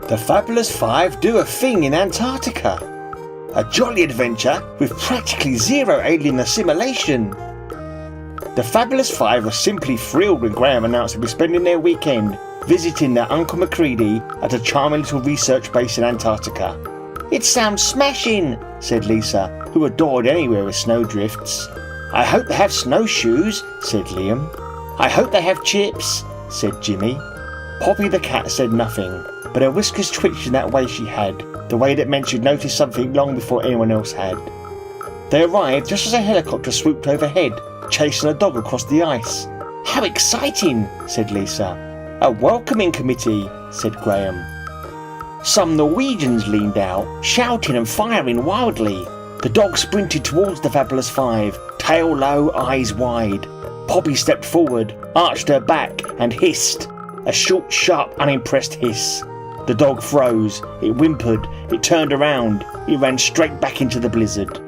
The Fabulous Five do a thing in Antarctica. A jolly adventure with practically zero alien assimilation. The Fabulous Five were simply thrilled when Graham announced they'd be spending their weekend visiting their Uncle MacReady at a charming little research base in Antarctica. "It sounds smashing," said Lisa, who adored anywhere with snowdrifts. "I hope they have snowshoes," said Liam. "I hope they have chips," said Jimmy. Poppy the cat said nothing, but her whiskers twitched in that way she had, the way that meant she'd noticed something long before anyone else had. They arrived just as a helicopter swooped overhead, chasing a dog across the ice. "How exciting," said Lisa. "A welcoming committee," said Graham. Some Norwegians leaned out, shouting and firing wildly. The dog sprinted towards the Fabulous Five, tail low, eyes wide. Poppy stepped forward, arched her back, and hissed. A short, sharp, unimpressed hiss. The dog froze, it whimpered, it turned around, it ran straight back into the blizzard.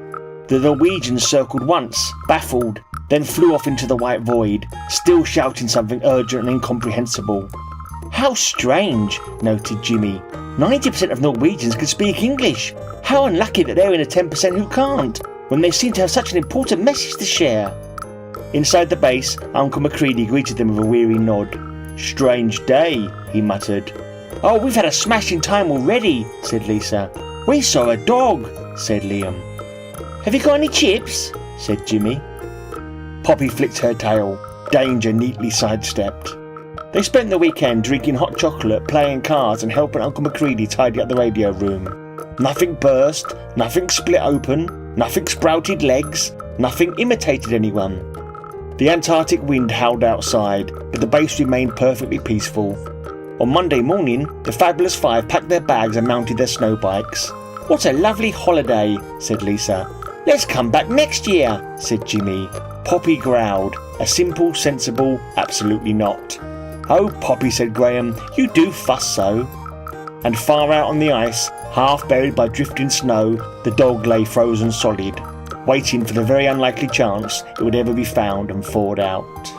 The Norwegians circled once, baffled, then flew off into the white void, still shouting something urgent and incomprehensible. "How strange," noted Jimmy. 90% of Norwegians can speak English. How unlucky that they're in the 10% who can't, when they seem to have such an important message to share. Inside the base, Uncle MacReady greeted them with a weary nod. "Strange day," he muttered. "Oh, we've had a smashing time already," said Lisa. "We saw a dog," said Liam. "Have you got any chips?" said Jimmy. Poppy flicked her tail. Danger neatly sidestepped. They spent the weekend drinking hot chocolate, playing cards and helping Uncle MacReady tidy up the radio room. Nothing burst, nothing split open, nothing sprouted legs, nothing imitated anyone. The Antarctic wind howled outside, but the base remained perfectly peaceful. On Monday morning, the Fabulous Five packed their bags and mounted their snow bikes. "What a lovely holiday," said Lisa. "Let's come back next year," said Jimmy. Poppy growled. A simple, sensible, absolutely not. "Oh, Poppy," said Graham, "you do fuss so." And far out on the ice, half buried by drifting snow, the dog lay frozen solid, waiting for the very unlikely chance it would ever be found and thawed out.